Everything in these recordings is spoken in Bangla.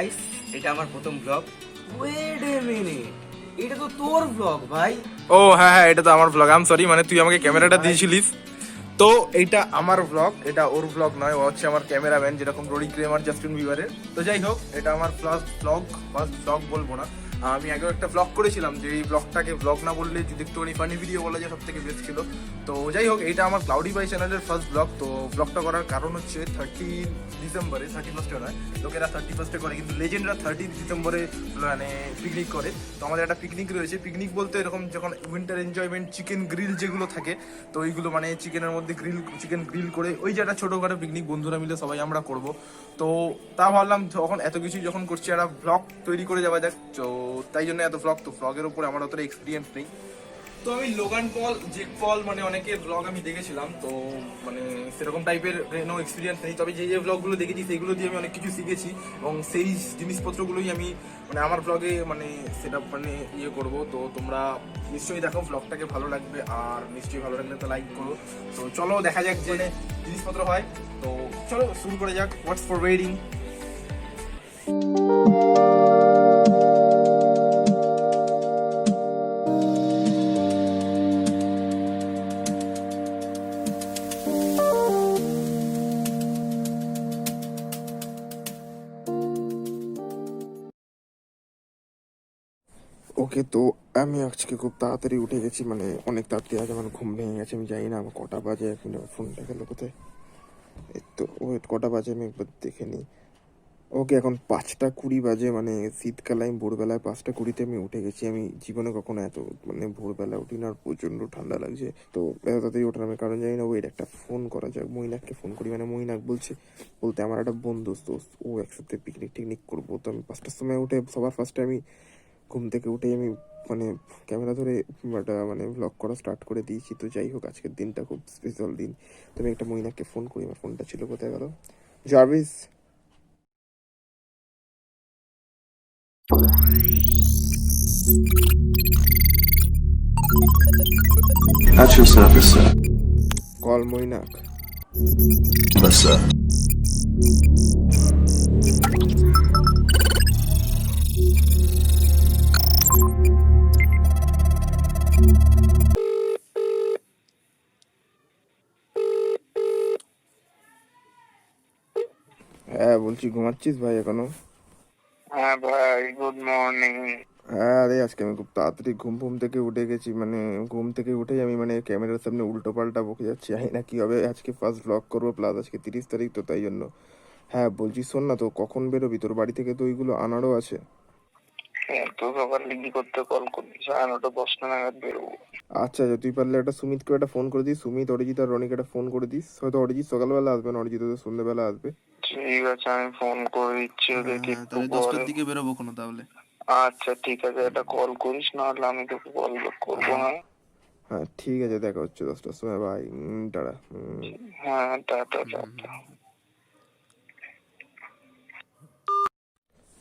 গাইস, এটা আমার প্রথম ব্লগ। ওয়েট এ মিনিট, এটা তো তোর ব্লগ ভাই। ও হ্যাঁ হ্যাঁ, এটা তো আমার ব্লগ। আম সরি, মানে তুই আমাকে ক্যামেরাটা দিয়েছিলিস। তো এইটা আমার ব্লগ, এটা ওর ব্লগ নয়। ও হচ্ছে আমার ক্যামেরাম্যান, যেরকম রোডি ক্রেমার জাস্টিন বিবারের। তো যাই হোক, এটা আমার ফার্স্ট ব্লগ বলবো না, আমি আগেও একটা ব্লগ করেছিলাম, যে এই ব্লগটাকে ব্লগ না বললে যদি একটুখানি ফানি ভিডিও বলা যায় সব থেকে বেস্ট ছিল। তো যাই হোক, এইটা আমার ক্লাউডি বাই চ্যানেলের ফার্স্ট ব্লগ। তো ব্লগটা করার কারণ হচ্ছে 30 ডিসেম্বরে, 31 নয়, লোকেরা 31 করে, কিন্তু লেজেন্ডরা 30 ডিসেম্বরে মানে পিকনিক করে। তো আমাদের একটা পিকনিক রয়েছে। পিকনিক বলতে এরকম যখন উইন্টার এনজয়মেন্ট, চিকেন গ্রিল যেগুলো থাকে, তো ওইগুলো মানে চিকেনের মধ্যে চিকেন গ্রিল করে ওই যে একটা ছোটোখাটো পিকনিক বন্ধুরা মিলে সবাই আমরা করব। তো তা ভাবলাম যখন এত কিছু যখন করছি, একটা ব্লগ তৈরি করে যাওয়া যাক। তো তাই জন্য এত ব্লগ। তো ব্লগের উপরে আমার অতটা এক্সপিরিয়েন্স নেই। তো আমি লোগান পল, জেক পল, মানে অনেকের ব্লগ আমি দেখেছিলাম, তো মানে সেরকম টাইপের কোনো এক্সপিরিয়েন্স নেই। তবে যে ব্লগগুলো দেখেছি সেইগুলো দিয়ে আমি অনেক কিছু শিখেছি, এবং সেই জিনিসপত্রগুলোই আমি মানে আমার ব্লগে মানে সেটা মানে ইয়ে করবো। তো তোমরা নিশ্চয়ই দেখো, ব্লগটাকে ভালো লাগবে, আর নিশ্চয়ই ভালো লাগলে তো লাইক করো। তো চলো দেখা যাক যে জিনিসপত্র হয়। তো চলো শুরু করে যাক। What's for waiting. ওকে, তো আমি আজকে খুব তাড়াতাড়ি উঠে গেছি, মানে অনেক তাড়াতাড়ি। আজ আমার ঘুম ভেঙে গেছে, আমি জানি না আমার কটা বাজে। এখন ফোনটা গেল কোথায়? এই তো ওয়েট, কটা বাজে আমি একবার দেখে নিই। ওকে, এখন 5:20 বাজে, মানে শীতকালে আমি ভোরবেলায় 5:20 আমি উঠে গেছি। আমি জীবনে কখনো এত মানে ভোরবেলা উঠি না, আর প্রচণ্ড ঠান্ডা লাগছে। তো এত তাড়াতাড়ি ওঠার আমি কারণ জানি না। ওয়েট, একটা ফোন করা যাক, মৈনাককে ফোন করি। মানে মৈনাক বলতে আমার একটা বন্ধু, দোস্ত, ও একসাথে পিকনিক করবো। তো আমি 5টার সময় উঠে সবার ফার্স্টে আমি ঘুম থেকে উঠে আমি মানে ক্যামেরা ধরে একটা মানে ব্লগ করা স্টার্ট করে দিয়েছি। তো যাই হোক, আজকের দিনটা খুব স্পেশাল দিন। তো আমি একটা মৈনাককে ফোন করি। আমার ফোনটা ছিল কোথায় গেল? Jarvis, At your service, sir. Call Mainak. Yes, sir. হ্যাঁ বলছি, ঘুমাচ্ছিস ভাই এখনো? হ্যাঁ ভাই, গুড মর্নিং। হ্যাঁ, আরে আজকে আমি খুব তাড়াতাড়ি ঘুম থেকে উঠে গেছি। মানে ঘুম থেকে উঠেই আমি মানে ক্যামেরার সামনে উল্টো পাল্টা বকে যাচ্ছি, জানি না কি হবে। আজকে ফার্স্ট ব্লগ করবো, প্লাস আজকে 30 তারিখ, তো তাই জন্য। হ্যাঁ বলছি, শোন না, তো কখন বেরোবি? তোর বাড়ি থেকে তো ওইগুলো আনারও আছে। তো সকালে কি করতে কল করবি? 9:30-10টা নাগাদ বেরোবো। আচ্ছা আচ্ছা, তুই পারলে একটা সুমিতকে একটা ফোন করে দিস। সুমিত, অরিজিৎ আর রনিকে একটা ফোন করে দিস। হয়তো অরিজিৎ সকালবেলা আসবে না, অরিজিৎ হয়তো সন্ধ্যেবেলা আসবে। ঠিক আছে, আমি ফোন করে দিচ্ছি ওদেরকে একটু তাহলে পরে। 10টার দিকে বেরোবো কোনো তাহলে। আচ্ছা ঠিক আছে, এটা কল করিস, না হলে আমি তোকে কল ব্যাক করবো। হ্যাঁ হ্যাঁ ঠিক আছে, দেখা হচ্ছে 10টার সময়। ভাই টাটা। হ্যাঁ, টাটা টাটা।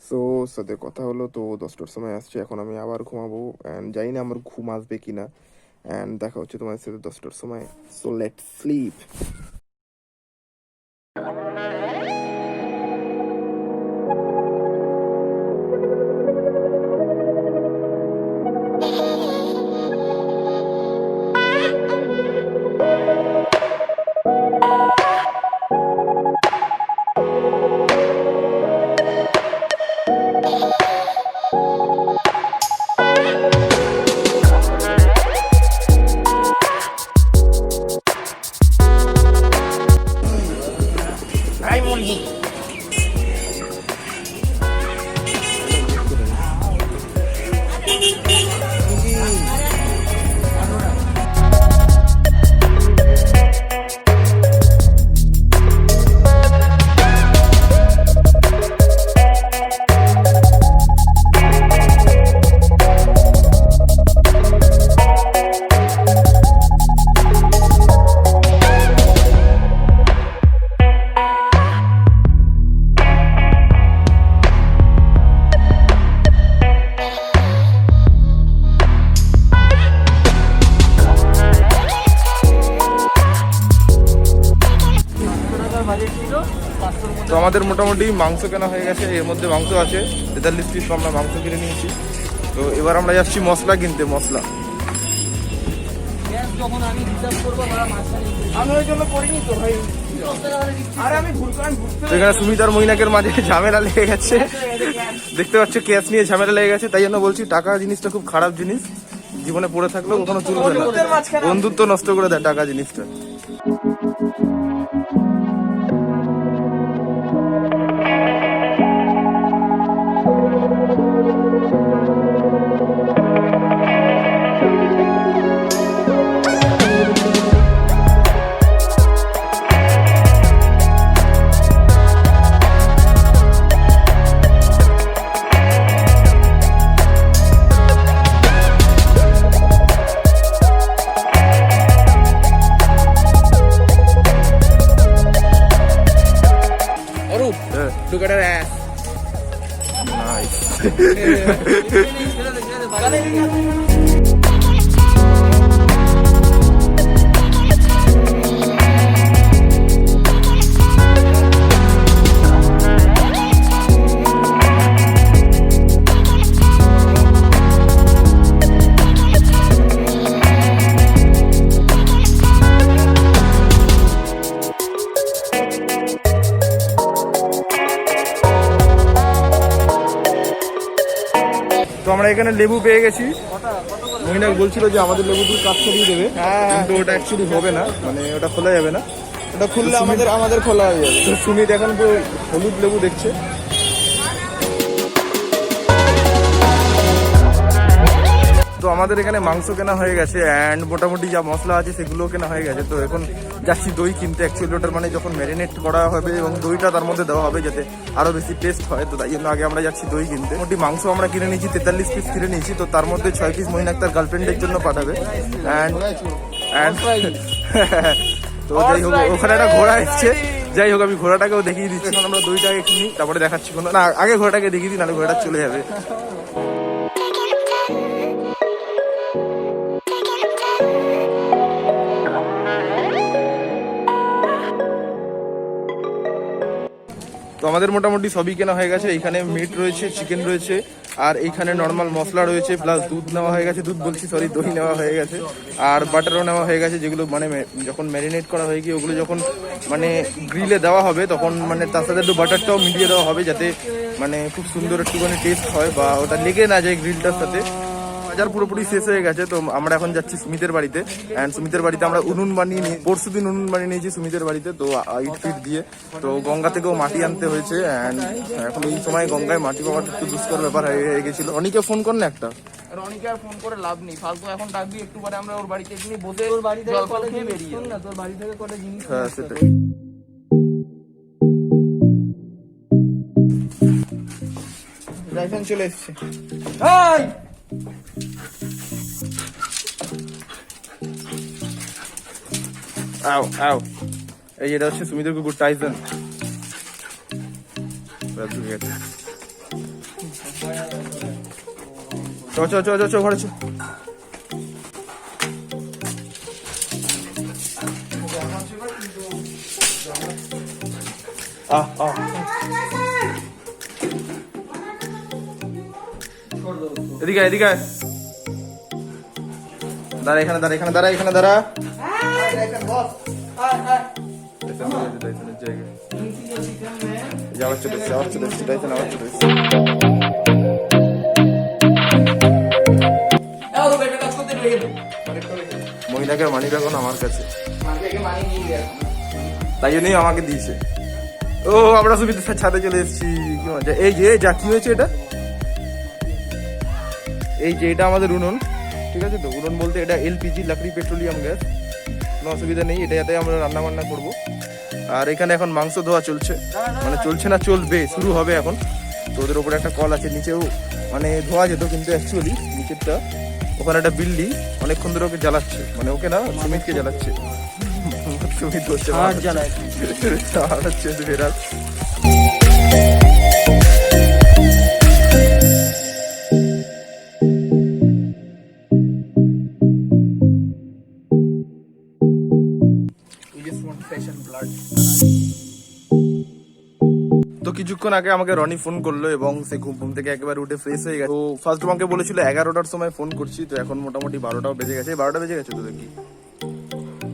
সো সাথে কথা হলো, তো 10টার সময় আসছে। এখন আমি আবার ঘুমাবো, অ্যান্ড জানি না আমার ঘুম আসবে কিনা। অ্যান্ড দেখা হচ্ছে তোমার সাথে 10টার সময়। So let's sleep. বাজে ছিল তো আমাদের মোটামুটি মাংস কেনা হয়ে গেছে, এর মধ্যে মাংস আছে 43 পিস, আমরা মাংস কিনে নিয়েছি। তো এবার আমরা যাচ্ছি মশলা কিনতে, মশলা। আমি ওই জন্য করিনি তো ভাই, আরে আমি তো এখানে সুমিত আর মৈনাকের মাঝে ঝামেলা লেগে গেছে, দেখতে পাচ্ছ ক্যাশ নিয়ে ঝামেলা লেগে গেছে। তাই জন্য বলছি টাকা জিনিসটা খুব খারাপ জিনিস, জীবনে পড়ে থাকলেও কখনো চলবে না, বন্ধুত্ব নষ্ট করে দেয় টাকা জিনিসটা। Look at her ass. Nice. তো আমরা এখানে লেবু পেয়ে গেছি। মহিনাক বলছিল যে আমাদের লেবু দিয়ে কাজ করিয়ে দেবে, কিন্তু ওটা অ্যাকচুয়ালি হবে না, মানে ওটা খোলা যাবে না, ওটা খুললে আমাদের খোলা হয়ে যাবে। তো সুমিত এখন তো হলুদ লেবু দেখছে। তো আমাদের এখানে মাংস কেনা হয়ে গেছে অ্যান্ড মোটামুটি যা মশলা আছে সেগুলোও কেনা হয়ে গেছে। তো এখন যাচ্ছি দই কিনতে, অ্যাকচুয়ালি ওটার মানে যখন ম্যারিনেট করা হবে এবং দইটা তার মধ্যে দেওয়া হবে যাতে আরও বেশি টেস্ট হয়, তো তাই জন্য আগে আমরা যাচ্ছি দই কিনতে। মোটামুটি মাংস আমরা কিনে নিয়েছি 43 পিস কিনে নিয়েছি, তো তার মধ্যে 6 পিস মহিনাক তার গার্লফ্রেন্ডের জন্য পাঠাবে। অ্যান্ড তো যাই হোক, ওখানে একটা ঘোড়া এসছে, যাই হোক আমি ঘোড়াটাকেও দেখিয়ে দিচ্ছি। এখন আমরা দইটাকে কিনি, তারপরে দেখাচ্ছি কোনো না, আগে ঘোড়াটাকে দেখিয়ে দিই, নাহলে ঘোড়াটা চলে যাবে। তো আমাদের মোটামুটি সবই কেনা হয়ে গেছে। এখানে মিট রয়েছে, চিকেন রয়েছে, আর এইখানে নর্মাল মশলা রয়েছে, প্লাস দুধ নেওয়া হয়ে গেছে, দই নেওয়া হয়ে গেছে, আর বাটারও নেওয়া হয়ে গেছে, যেগুলো মানে যখন ম্যারিনেট করা হয়ে গিয়ে ওগুলো যখন মানে গ্রিলে দেওয়া হবে তখন মানে তার সাথে একটু বাটারটাও মিলিয়ে দেওয়া হবে, যাতে মানে খুব সুন্দর একটুখানি টেস্ট হয় বা ওটা লেগে না যায় গ্রিলটার সাথে। বাজার পুরোপুরি শেষ হয়ে গেছে, তো আমরা এখন যাচ্ছি সুমিতের বাড়িতে। অ্যান্ড সুমিতের বাড়িতে আমরা উনুন বানিয়ে নিই, পরশুদিন উনুন বানিয়ে নিয়েছি সুমিতের বাড়িতে, তো ইট ফিট দিয়ে। তো গঙ্গা থেকেও মাটি আনতে হয়েছে, অ্যান্ড এখন এই সময় গঙ্গায় মাটি পাওয়াটা একটু দুষ্কর ব্যাপার হয়ে গেছিল। অনেকে ফোন কর না একটা, রনিকে আর ফোন করে লাভ নেই, ফালতু এখন ডাকবি, একটু পরে আমরা ওর বাড়িতে গিয়ে বসে ওর বাড়ি থেকে কলে খেয়ে বেরিয়ে না, তোর বাড়ি থেকে কলে জিনিস। হ্যাঁ সেটাই। লাইসেন্স চলে এসছে। আও আও, এই এটা হচ্ছে সুমিতের কুকুর টাইসন। চ ঘরে চ। এদিকে এদিকে দাঁড়া, এখানে দাঁড়া, এখানে দাঁড়া, এখানে দাঁড়া। আবার চলে এসছে, আবার চলে এসছে, টাইসন আবার চলে এসছে। মহিলাকে মানি এখন আমার কাছে, তাই জন্যই আমাকে দিয়েছে। ও আমরা সুবিধা ছাদে চলে এসেছি, কি মজা। এই যে যা কি হয়েছে এটা, এই যে এটা আমাদের উনুন, ঠিক আছে। তো উনুন বলতে এটা এলপিজি, লাকড়ি পেট্রোলিয়াম গ্যাস, কোনো অসুবিধা নেই, এটাতে আমরা রান্না বান্না করবো। আর এখানে এখন মাংস ধোয়া চলছে, মানে চলছে না, চলবে, শুরু হবে এখন। তো ওদের ওপরে একটা কল আছে, নিচেও মানে ধোয়া যেত, কিন্তু অ্যাকচুয়ালি নিচেরটা ওখানে একটা বিল্লি অনেকক্ষণ ধরে ওকে জ্বালাচ্ছে, মানে ওকে না সুমিতকে জ্বালাচ্ছে। সুমিত বলছে আর হচ্ছে বেরাল। তো কিছুক্ষণ আগে আমাকে রনি ফোন করলো এবং সে ঘুম থেকে একেবারে উঠে ফ্রেশ হয়ে গেছে। তো ফার্স্ট আমাকে বলেছিল 11টার সময় ফোন করছি, তো এখন মোটামুটি 12টাও বেজে গেছে। 12টা বেজে গেছে তো দেখি,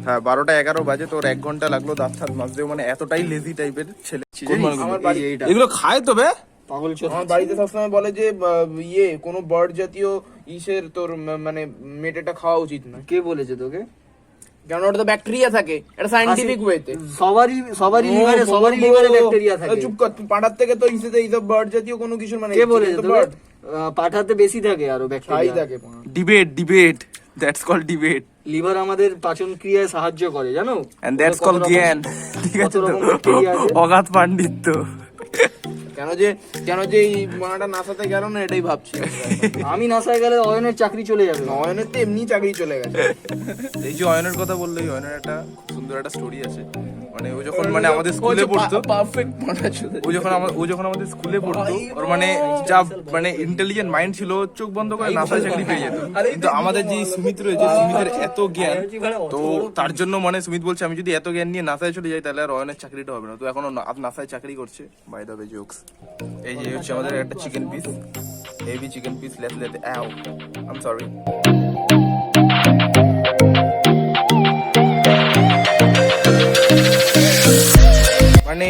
হ্যাঁ 12টা 11 বাজে। তোর 1 ঘন্টা লাগলো দাঁত ঠাত মাজতে, মানে এতটাই লেজি টাইপের ছেলে। আমার বাড়ি এগুলো খায় তো বে? পাগল চোদ। আমার বাড়িতে সবসময় বলে যে কোনো বার্ড জাতীয় ইসের তোর মানে মেটেটা খাওয়া উচিত না। কে বলেছে তোকে? কারণ ওটা তো ব্যাকটেরিয়া থাকে, এটা সায়েন্টিফিক ওয়েতে। সবারই লিভারে ব্যাকটেরিয়া থাকে। চুপ কর, পাড়ার থেকে তো ইসেতে এইসব বার্ড জাতীয় কোনো কিছু মানে কে বলেছে তোকে? পাঠাতে বেশি থাকে আরো খাই ব্যাকটেরিয়া থাকে। Debate that's called debate liver আমাদের পাচন ক্রিয়ায় সাহায্য করে, জানো? এন্ড দ্যাটস কল্ড জ্ঞান। ঠিক আছে তো, অগাধ পাণ্ডিত্য। কেন যে এই মানাটা নাসাতে গেল না এটাই ভাবছি। আমি নাসায় গেলে অয়নের চাকরি চলে যাবে। অয়নের তো এমনি চাকরি চলে গেছে। এই যে অয়নের কথা বললো, এই অয়নের একটা খুব সুন্দর একটা স্টোরি আছে। মানে ও যখন মানে আমাদের স্কুলে পড়তো, পারফেক্ট মানা ছিল। ও যখন আমাদের স্কুলে পড়তো, ওর মানে যা মানে ইন্টেলিজেন্ট মাইন্ড ছিল, চোখ বন্ধ করে নাসায় চাকরি পেয়ে যেত। কিন্তু আমাদের যে সুমিত রয়েছে, সুমিতের এত জ্ঞান, তো তার জন্য মানে সুমিত বলছে আমি যদি এত জ্ঞান নিয়ে নাসায় চলে যাই তাহলে আর অয়নের চাকরিটা হবে না। তো এখন নাসায় চাকরি করছে। By the way jokes. এই যে হচ্ছে আমাদের একটা chicken piece, heavy chicken piece. Let's I am sorry. মানে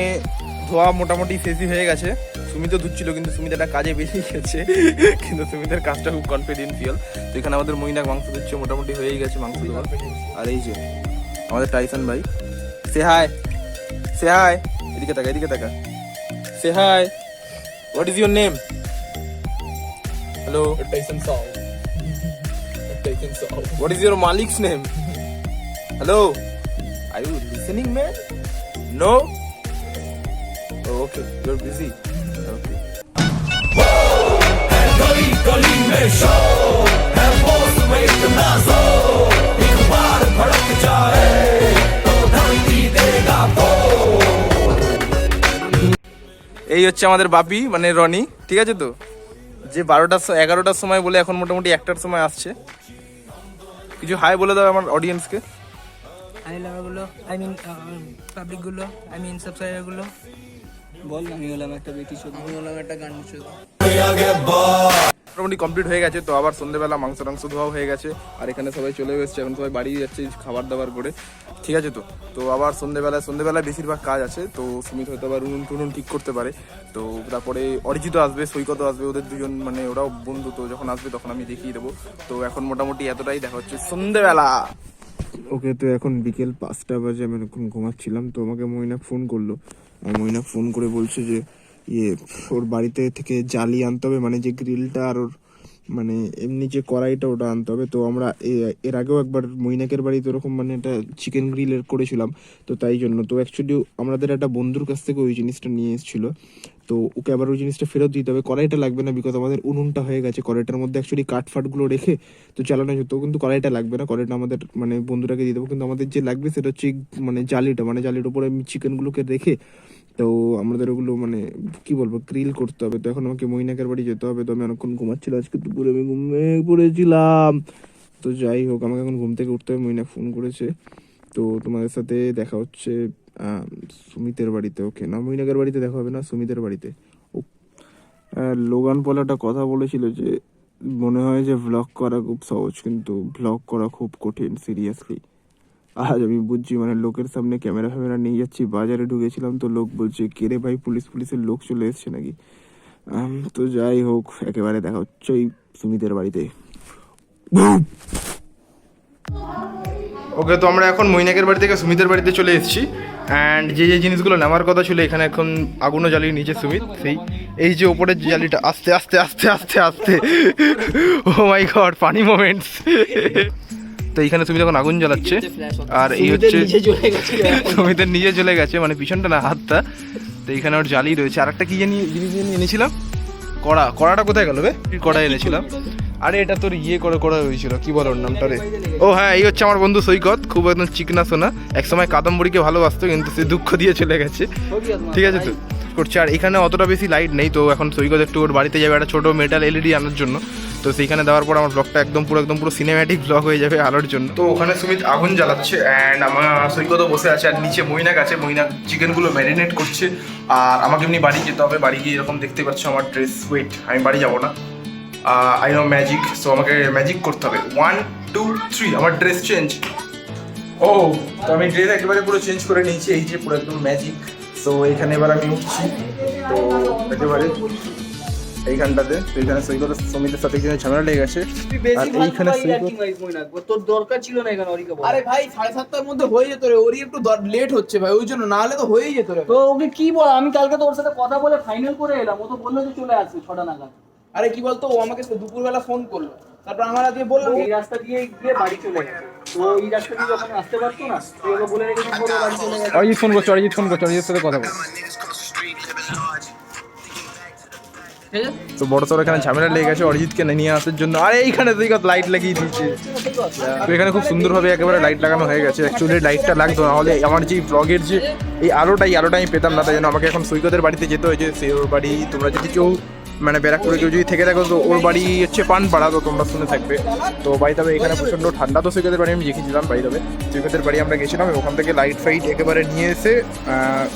ধোয়া মোটামুটি শেষই হয়ে গেছে। সুমিতও ধুচ্ছিল, কিন্তু সুমিত একটা কাজে বেরিয়ে গেছে, কিন্তু সুমিতের কাজটা খুব কনফিডেন্সিয়াল। তো এখানে আমাদের মইনাক মাংস ধুচ্ছে, মোটামুটি হয়েই গেছে মাংস ধোয়া। আর এই যে আমাদের টাইসন ভাই, সে হাই এদিকে তাকা সে hi. What is your name? Hello Tyson সাউ। হোয়াট ইজ ইউর মালিকস name? Hello, are you listening man? No? Okay, you're busy. Okay. এই হচ্ছে আমাদের বাপি, মানে রনি। ঠিক আছে তো, যে 11টার সময় বলে এখন মোটামুটি 1টার সময় আসছে। কিছু হাই বলে দাও আমার অডিয়েন্সকে। হাই লাভারগুলো, আই মিন পাবলিকগুলো, আই মিন সাবস্ক্রাইবারগুলো। বল, আমি হলাম একটা বেটি চোদ। আমি বললাম একটা গান চোদ। মোটামুটি কমপ্লিট হয়ে গেছে। তো আবার সন্ধ্যেবেলা মাংস ধোয়া হয়ে গেছে, আর এখানে সবাই চলে এসেছে। এখন সবাই বাড়ি যাচ্ছে খাবার দাবার করে। ঠিক আছে তো, তো আবার সন্ধ্যেবেলায় বেশিরভাগ কাজ আছে। তো সুমিত হয়তো আবার উনুন ঠিক করতে পারে। তো তারপরে অরিজিৎ আসবে, সৈকত আসবে, ওদের দুজন মানে ওরাও বন্ধু। তো যখন আসবে তখন আমি দেখিয়ে দেবো। তো এখন মোটামুটি এতটাই, দেখা হচ্ছে সন্ধ্যেবেলা। ওকে, তো এখন বিকেল 5টা বাজে, আমি এখন ঘুমাচ্ছিলাম। তো আমাকে মইনাক ফোন করলো। মইনাক ফোন করে বলছে যে ওর বাড়িতে থেকে জালি আনতে হবে, মানে যে গ্রিলটা আর ওর মানে এমনি যে কড়াইটা ওটা আনতে হবে। তো আমরা এর আগেও একবার মইনাকের বাড়িতে ওরকম মানে একটা চিকেন গ্রিলের করেছিলাম। তো তাই জন্য তো অ্যাকচুয়ালি আমাদের একটা বন্ধুর কাছ থেকে ওই জিনিসটা নিয়ে এসেছিলো। তো ওকে আবার ওই জিনিসটা ফেরত দিতে হবে। কড়াইটা লাগবে না, বিকজ আমাদের উনুনটা হয়ে গেছে। কড়াইটার মধ্যে অ্যাকচুয়ালি কাঠফাটগুলো রেখে তো চালানো যেত, কিন্তু কড়াইটা লাগবে না। কড়াইটা আমাদের মানে বন্ধুরাকে দিয়ে দেবো। কিন্তু আমাদের যে লাগবে সেটা হচ্ছে মানে জালির উপরে চিকেনগুলোকে রেখে তো আমাদের ওগুলো মানে কি বলবো গ্রিল করতে হবে। তো এখন আমাকে মইনাকের বাড়ি যেতে হবে। তো আমি অনেকক্ষণ ঘুমাচ্ছিলাম, আজকে দুপুরে আমি ঘুমিয়ে পড়েছিলাম। তো যাই হোক, আমাকে এখন ঘুম থেকে উঠতে হবে। মইনাক ফোন করেছে। তো তোমাদের সাথে দেখা হচ্ছে সুমিতের বাড়িতে। ওকে, না মইনাকের বাড়িতে দেখা হবে না, সুমিতের বাড়িতে। ও লোগান পল একটা কথা বলেছিল যে মনে হয় যে ভ্লগ করা খুব সহজ, কিন্তু ভ্লগ করা খুব কঠিন। সিরিয়াসলি আজ আমি বুঝছি, মানে লোকের সামনে ক্যামেরা নিয়ে যাচ্ছি। বাজারে ঢুকেছিলাম তো লোক বলছে কে রে ভাই, পুলিশের লোক চলে এসছে নাকি। তো যাই হোক, একেবারে দেখা হচ্ছে ওই সুমিতের বাড়িতে। ওকে, তো আমরা এখন মইনাকের বাড়ি থেকে সুমিতের বাড়িতে চলে এসেছি। অ্যান্ড যে জিনিসগুলো নেওয়ার কথা ছিল, এখানে এখন আগুনও জ্বালিয়ে নিয়েছে সুমিত। এই যে ওপরের যে জালিটা, আস্তে আস্তে আস্তে আস্তে আস্তে, ও মাই গড, ফানি মোমেন্টস। তো এইখানে সুমিত এখন আগুন জ্বালাচ্ছে। আর এই হচ্ছে সুমিতের নিজে চলে গেছে, মানে পিছনটা না, হাতটা। তো এইখানে ওর জালি রয়েছে। আর একটা কি জিনিস এনেছিলাম, কড়াটা কোথায় গেল বে? কড়া এনেছিলাম। আরে এটা তোর করা হয়েছিল, কি বলো ওর নামটা রে? ও হ্যাঁ, এই হচ্ছে আমার বন্ধু সৈকত, খুব একদম চিকনা সোনা। একসময় কাদম্বরীকে ভালোবাসতো, কিন্তু সে দুঃখ দিয়ে চলে গেছে। ঠিক আছে তো, করছে। আর এখানে অতটা বেশি লাইট নেই। তো এখন সৈকত একটু ওর বাড়িতে যাবে একটা ছোট মেটাল LED আনার জন্য। তো সেইখানে দেওয়ার পর আমার ব্লগটা একদম পুরো সিনেম্যাটিক ব্লগ হয়ে যাবে আলোর জন্য। তো ওখানে সুমিত আগুন জ্বালাচ্ছে অ্যান্ড আমার সৈকতও বসে আছে, আর নিচে মৈনাক আছে, মৈনাক চিকেনগুলো ম্যারিনেট করছে। আর আমাকে এমনি বাড়ি যেতে হবে, বাড়ি গিয়ে এরকম দেখতে পাচ্ছ আমার ড্রেস। ওয়েট, আমি বাড়ি যাবো না, আই নো ম্যাজিক, সো আমাকে ম্যাজিক করতে হবে। 1 2 3 আমার ড্রেস চেঞ্জ। ও, তো আমি ড্রেস একেবারে পুরো চেঞ্জ করে নিয়েছি, এই যে পুরো একদম ম্যাজিক। সো এইখানে এবার আমি উঠছি, তো একেবারে এইখানটাতে। তো এইখানে সৈকত সমিতের সাথে এখানে ঝামেলা লেগে গেছে, আর এইখানে তোর দরকার ছিল না এখানে অরিকে বলা। আরে ভাই 7:30টার মধ্যে হয়ে যেত রে, ওরই একটু লেট হচ্ছে ভাই, ওই জন্য, না হলে তো হয়েই যেত রে। তো ওকে কি বল, আমি কালকে তো ওর সাথে কথা বলে ফাইনাল করে এলাম, ও তো বললো যে চলে আসবে 6টা নাগাদ। আরে কি বলতো, ও আমাকে দুপুরবেলা ফোন করলো, তারপর আমার আজকে বললাম এই রাস্তা দিয়ে গিয়ে বাড়ি চলে গেছে। তো এই রাস্তা দিয়ে যখন আসতে পারতো না, তুই ওকে বলে রেখেছিস বলে বাড়ি চলে গেছে। অরিজিৎ ফোন করছে, অরিজিৎ সাথে কথা বল। তো বড় সড় এখানে ঝামেলা লেগে গেছে অরিজিৎকে নিয়ে আসার জন্য। আর এইখানে সৈকত লাইট লাগিয়ে দিচ্ছে, তো এখানে খুব সুন্দরভাবে একেবারে লাইট লাগানো হয়ে গেছে। অ্যাকচুয়ালি লাইটটা লাগতো, না হলে আমার যে ব্লগের যে এই আলোটা আমি পেতাম না। তাই জন্য আমাকে এখন সৈকতের বাড়িতে যেতে হয়েছে। সে ওর বাড়ি, তোমরা যদি কেউ মানে ব্যারাকপুরে কেউ যদি থেকে থাকো, তো ওর বাড়ি হচ্ছে পানপাড়া, তো তোমরা শুনে থাকবে। তো বাড়িতে এখানে প্রচণ্ড ঠান্ডা, তো সৈকতের বাড়ি আমি দেখেছিলাম। বাড়িতে সৈকতের বাড়ি আমরা গেছিলাম, ওখান থেকে লাইট ফাইট একেবারে নিয়ে এসে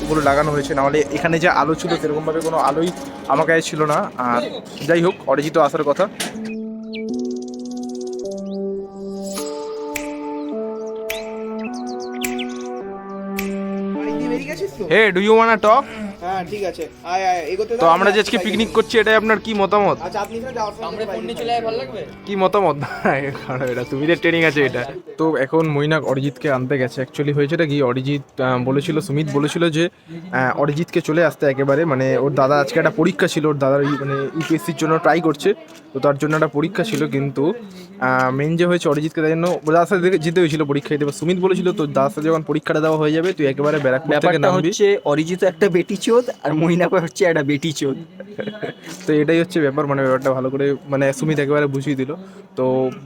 ওগুলো লাগানো হয়েছে। নাহলে এখানে যে আলো ছিল সেরকমভাবে কোনো আলোই আমার কাছে ছিল না। আর যাই হোক, অরিজিৎ আসার কথা। Hey, do you want to talk? হ্যাঁ ঠিক আছে, আয় আয় এগোতে দাও। তো আমরা যে আজকে পিকনিক করছি, এটাই আপনার কি মতামত? আচ্ছা আপনি এখানে যাওয়ার সময় ফোন নিয়ে চলে আয়, ভালো লাগবে। কি মতামত? এটা সুমিতের ট্রেনিং আছে এটা। তো এখন মৈনাক অরিজিৎকে আনতে গেছে। অ্যাকচুয়ালি হয়েছেটা কি, অরিজিৎ বলেছিল, সুমিত বলেছিল যে অরিজিৎকে চলে আসতে একেবারে, মানে ওর দাদা আজকে একটা পরীক্ষা ছিল, ওর দাদার মানে ইউপিএসসির জন্য ট্রাই করছে, তো তার জন্য একটা পরীক্ষা ছিল। কিন্তু মেন যে হয়েছে অরিজিৎকে তাই জন্য দাদার সাথে যেতে হয়েছিল পরীক্ষা দিতে। সুমিত বলেছিল তো দাদার সাথে যখন পরীক্ষাটা দেওয়া হয়ে যাবে, তুই একেবারে ব্যারাকপুর থেকে নামবি। অরিজিৎ একটা বেটি চোদ আর মইনাকো হচ্ছে একটা বেটি চোদ। তো এটাই হচ্ছে ব্যাপার, মানে ব্যাপারটা ভালো করে মানে সুমিত একেবারে বুঝিয়ে দিল। তো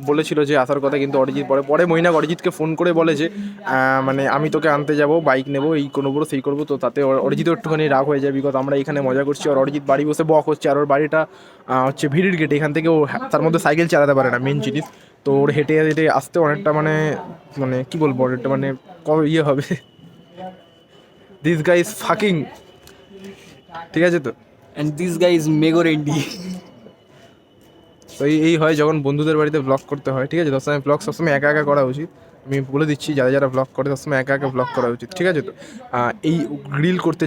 বলেছিল যে আসার কথা, কিন্তু অরিজিৎ পরে মৈনাক অরিজিৎকে ফোন করে বলে যে মানে আমি তোকে আনতে যাব, বাইক নেবো, এই করবো সেই করবো। তো তাতে অরিজিৎ একটুখানি রাগ হয়ে যায়, বিকজ আমরা এখানে মজা করছি আর অরিজিৎ বাড়ি বসে বক হচ্ছে। আর ওর বাড়িটা হচ্ছে ভিড়ির গেটে, এখান থেকে ও তার মধ্যে সাইকেল চালাতে পারে না, মেন জিনিস। তো ওর হেঁটে হেঁটে আসতে অনেকটা মানে কি বলবো, অনেকটা মানে ইয়ে হবে। দিস গাই ইজ ফাকিং, ঠিক আছে তো? এন্ড দিস গাই ইজ মেগোরেন্ডি। তো এই হয় যখন বন্ধুদের বাড়িতে ব্লগ করতে হয়, ঠিক আছে? সবসময় ব্লগ সবসময় একা একা করা উচিত। আমি বলে দিচ্ছি, যারা ব্লগ করে সবসময় একা একা ব্লগ করা উচিত, ঠিক আছে তো? এই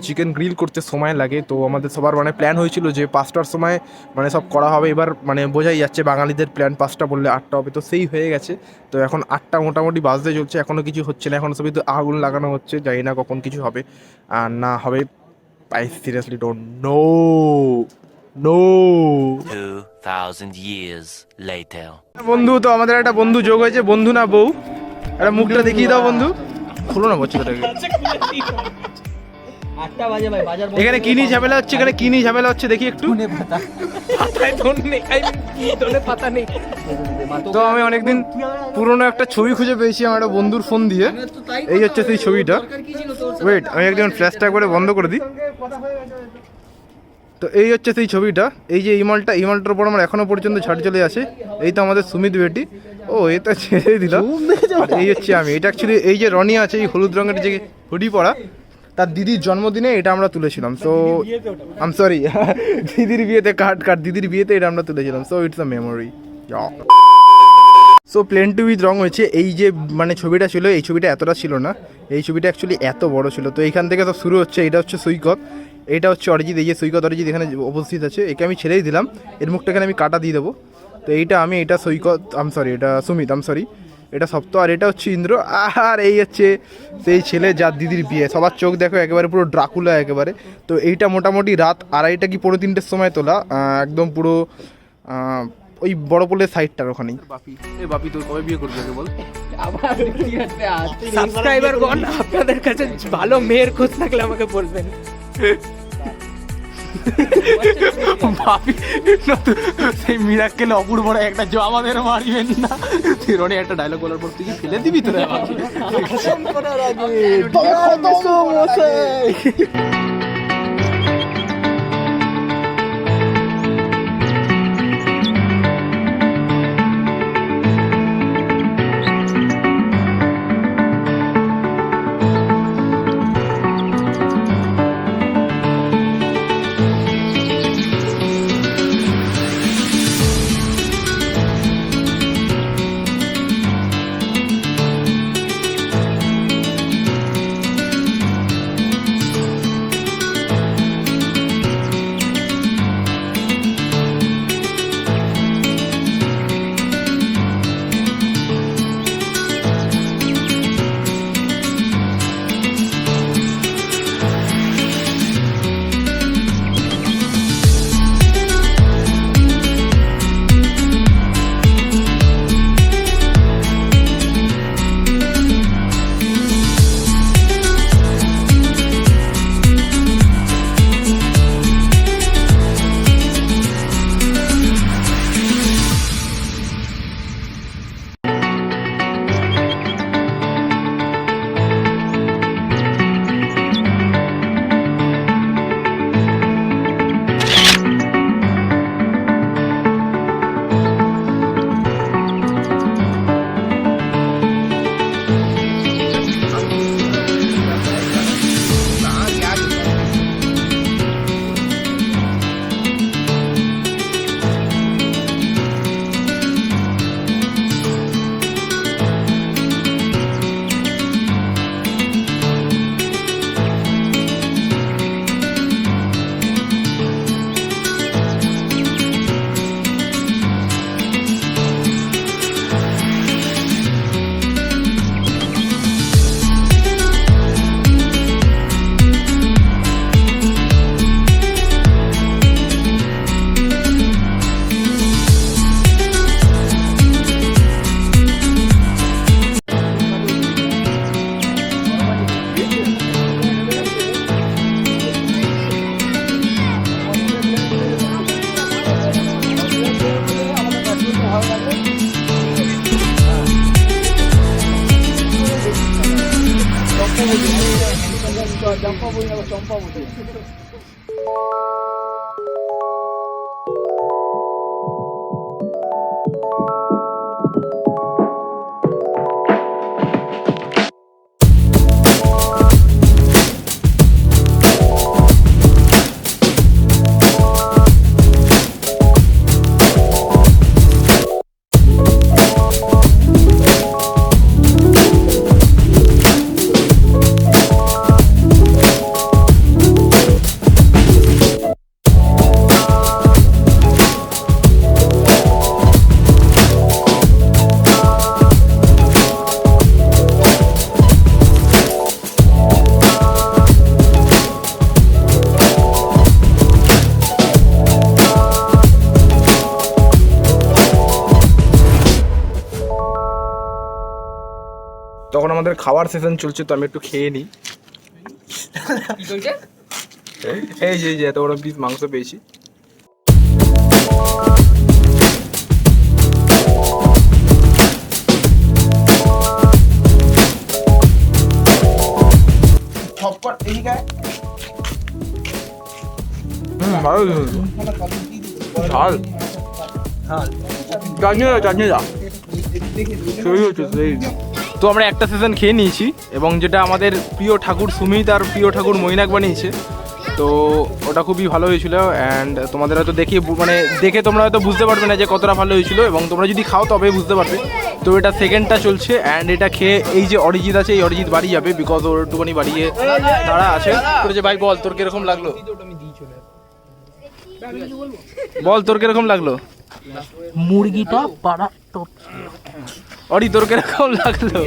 চিকেন গ্রিল করতে সময় লাগে। তো আমাদের সবার মানে প্ল্যান হয়েছিল যে 5টার সময় মানে সব করা হবে। এবার মানে বোঝাই যাচ্ছে বাঙালিদের প্ল্যান 5টা বললে 8টা হবে, তো সেই হয়ে গেছে। তো এখন 8টা মোটামুটি বাজতে চলছে, এখনও কিছু হচ্ছে না, এখন সবই তো আগুন লাগানো হচ্ছে। জানি না কখন কিছু হবে আর না হবে। I seriously don't know. No. 2000 years later. বন্ধু, তো আমাদের একটা বন্ধু যোগ হয়েছে, বন্ধু না বউ, একটা মুখটা দেখিয়ে দাও বন্ধু। খুলো না বচ্চাটাকে। 8টা বাজে ভাই, বাজার এখানে কি নিয়ে ঝামেলা হচ্ছে? দেখি একটু। তো আমি অনেকদিন পুরনো একটা ছবি খুঁজে পেয়েছি আমার একটা বন্ধুর ফোন দিয়ে। এই হচ্ছে সেই ছবিটা। ওয়েট, আমি একদম ফ্ল্যাশটা করে বন্ধ করে দিই। তো এই হচ্ছে সেই ছবিটা। এই যে ইমালটার উপর আমার এখনো পর্যন্ত ছাড় চলে আসে। এই তো আমাদের সুমিত বেটি। ও, এ তো ছেড়ে দিলাম। এই হচ্ছে আমি। এটা অ্যাকচুয়ালি এই যে রনি আছে, এই হলুদ রঙের যে হুডি পরা, তার দিদির জন্মদিনে এটা আমরা তুলেছিলাম। সো আম সরি, দিদির বিয়েতে দিদির বিয়েতে এটা আমরা তুলেছিলাম। So it's a memory. So প্লেনটি উইথ রং হয়েছে। এই যে মানে ছবিটা ছিল, এই ছবিটা এতটা ছিল না, এই ছবিটা অ্যাকচুয়ালি এত বড় ছিল। তো এইখান থেকে সব শুরু হচ্ছে। এটা হচ্ছে সৈকত, এটা হচ্ছে অরিজিৎ। এই যে সৈকত অরিজিৎ এখানে উপস্থিত আছে, একে আমি ছেড়েই দিলাম। এর মুখটা এখানে আমি কাটা দিয়ে দেবো। তো এইটা আমি, এটা সৈকত, এটা সুমিত, এটা সপ্ত, আর এটা হচ্ছে ইন্দ্র। আর এই হচ্ছে সেই ছেলে যার দিদির বিয়ে। সবার চোখ দেখো একেবারে পুরো ড্রাকুলা একেবারে। তো এইটা মোটামুটি রাত 2:30 কি 3:45 সময় তোলা, একদম পুরো ওই বড় পোলের সাইডটার ওখানেই। বাপি তোর কবে বিয়ে করবি বল? সাবস্ক্রাইবারগণ, আপনাদের কাছে ভালো মেয়ের খোঁজ থাকলে আমাকে বলবেন। বাপি সেই মিরাক্কেল অপূর্ব একটা আমাদের মারবেন না। তুই রনি একটা ডায়লগ বলার পর তুই কি ফেলে দিবি তোরা? সভাপতি। তখন আমাদের খাওয়ার সেশন চলছে, তো আমি একটু খেয়ে নিই। কি চলছে? এই যে এত বড় পিস মাংস পেয়েছি। ভালো ঝাল চাটনি দা সেই হচ্ছে সেই। তো আমরা একটা সেশন খেয়ে নিয়েছি, এবং যেটা আমাদের প্রিয় ঠাকুর সুমিত আর প্রিয় ঠাকুর মৈনাক বানিয়েছে, তো ওটা খুবই ভালো হয়েছিল। অ্যান্ড তোমাদের হয়তো দেখে তোমরা হয়তো বুঝতে পারবে না যে কতটা ভালো হয়েছিল, এবং তোমরা যদি খাও তবে বুঝতে পারবে। তো এটা সেকেন্ডটা চলছে, অ্যান্ড এটা খেয়ে এই যে অরিজিৎ আছে, এই অরিজিৎ বাড়ি যাবে, বিকজ ওর একটুখানি বাড়িয়ে তারা আছে। তোর যে ভাই বল, তোর কিরকম লাগলো? বল তোর কিরকম লাগলো? মুরগিটা পাড়া টপ। অরি তোর কিরকম লাগলো?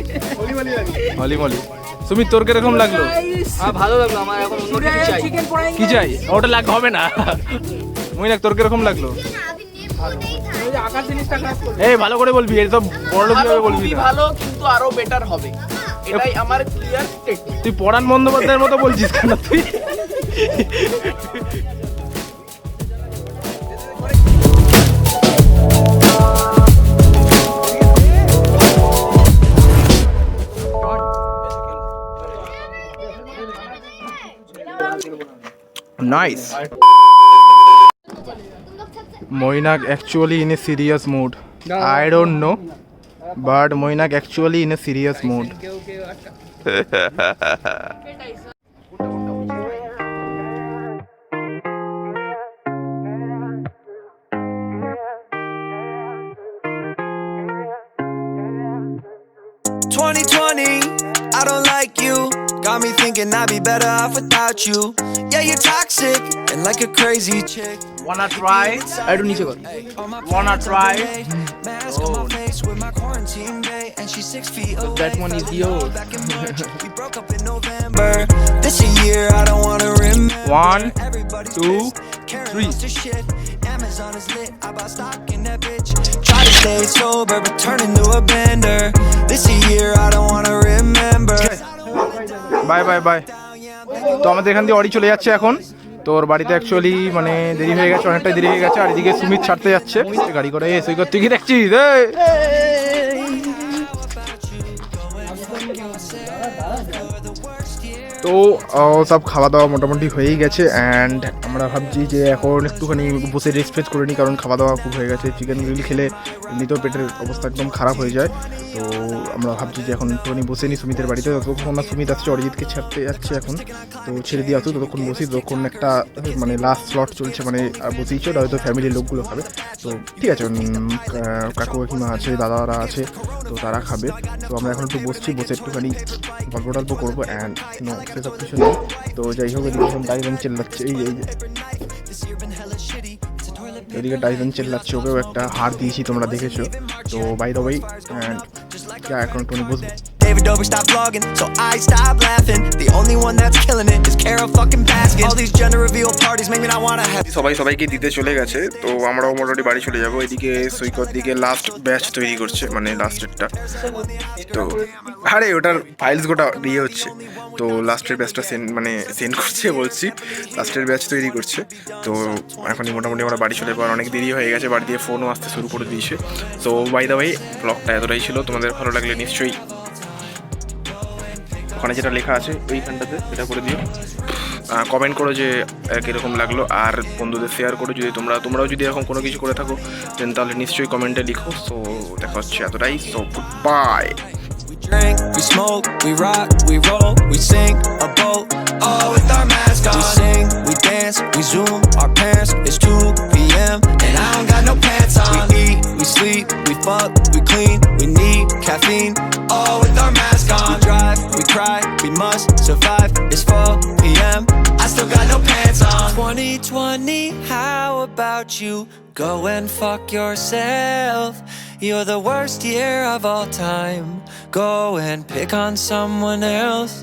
হলি মলি। সুমিত তোর কিরকম লাগলো? ভালো লাগলো আমার। এখন অন্য কিছু চাই। কি চাই? ওটা লাগবে হবে না। মৈনাক তোর কিরকম লাগলো? এই ভালো করে বলবি, এটা তো বড় লোক কিভাবে বলবি না। ভালো, কিন্তু আরো বেটার হবে, এটাই আমার ক্লিয়ার স্টেটমেন্ট। তুই পরাণ বন্দ্যোপাধ্যায়ের মতো বলছিস কেন তুই? Nice. Moinak actually in a serious mood. I don't know, but Moinak actually in a serious mood. I don't like you. Got me thinking I'd be better off without you. Yeah, you're toxic and like a crazy chick. Wanna try? একটু নিচে কর। Wanna try? Mask on my face with my quarantine bae, and she's 6 feet away. That one is yours. Back in March, we broke up in November. This a year I don't wanna remember. 1, 2, 3. Amazon is lit, I bought stock in that bitch. Try to stay sober, but turn into a bender. This a year I don't wanna remember. Bye bye bye. তো আমাদের এখান দিয়ে অরি চলে যাচ্ছে এখন। তোর বাড়িতে অ্যাকচুয়ালি দেরি হয়ে গেছে, অনেকটাই দেরি হয়ে গেছে। আর এদিকে সুমিত ছাড়তে যাচ্ছে গাড়ি করে। সই করতে কি দেখছিস? তো সব খাওয়া দাওয়া মোটামুটি হয়েই গেছে, অ্যান্ড আমরা ভাবছি যে এখন একটুখানি বসে রেস্ট ফেস্ট করে নিই, কারণ খাওয়া দাওয়া খুব হয়ে গেছে। চিকেন গ্রিল খেলে এমনিতেও পেটের অবস্থা একদম খারাপ হয়ে যায়। তো আমরা ভাবছি যে এখন একটুখানি বসে নিই সুমিতের বাড়িতে। ততক্ষণ না সুমিত আসছে, অরিজিৎকে ছাড়তে যাচ্ছে এখন। তো ছেড়ে দিয়ে আসুক, ততক্ষণ বসি। ততক্ষণ একটা লাস্ট স্লট চলছে, বসেইছে, ওটা হয়তো ফ্যামিলির লোকগুলো খাবে। তো ঠিক আছে, কাকু কাকিমা আছে, দাদারা আছে, তো তারা খাবে। তো আমরা এখন একটু বসছি, বসে একটুখানি গল্প টল্প করবো, অ্যান্ড সেসব কিছু নেই। তো যাই হোক, এদিকে এখন টাইজন চেল্লাচ্ছে, এই যে এদিকে টাইজন চেল্লাচ্ছে, ওকেও একটা হার দিয়েছি, তোমরা দেখেছো। তো বাই দ্য ওয়ে, অ্যান্ড এখন একটু বসবো। David Dobrik stopped vlogging, so I stopped laughing. The only one that's killing it is Carol fucking Baskin. All these gender reveal parties make me not wanna have. সবাইকে দিতে চলে গেছে, তো আমরাও মোটামুটি বাড়ি চলে যাবো। এদিকে সৈকত দিকে লাস্ট ব্যাচ তৈরি করছে, লাস্টেরটা। তো আরে ওটার ফাইলস গোটা দিয়ে হচ্ছে, তো লাস্টের ব্যাচটা সেন্ড করছে বলছি, লাস্টের ব্যাচ তৈরি করছে। তো এখনই মোটামুটি আমরা বাড়ি চলে যাবো, অনেক দেরি হয়ে গেছে, বাড়ি দিয়ে ফোনও আসতে শুরু করে দিয়েছে। তো বাই দ্য ওয়ে, ব্লগটা এতটাই ছিল। তোমাদের ভালো লাগলে নিশ্চয়ই ওখানে যেটা লেখা আছে ওইখানটাতে সেটা করে দিও। কমেন্ট করো যে কীরকম লাগলো, আর বন্ধুদের শেয়ার করো যদি তোমরাও যদি এরকম কোনো কিছু করে থাকো দেন তাহলে নিশ্চয়ই কমেন্টে লিখো। সো দেখা হচ্ছে এতটাই, so good bye. We drink, we smoke, we rock, we roll, we sing a boat, all with our mask on. We sing, we dance, we zoom, our parents, it's 2 p.m. and I don't got no pants on. We eat, we sleep, we fuck, we clean, we need caffeine, all with our mask on. We drive, we cry, we must survive, it's 4 p.m. I still got no pants on. 2020, how about you go and fuck yourself? You're the worst year of all time. Go and pick on someone else.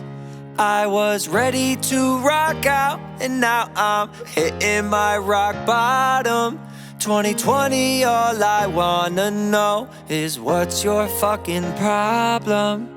I was ready to rock out, and now I'm hitting my rock bottom. 2020, all I wanna know is what's your fucking problem?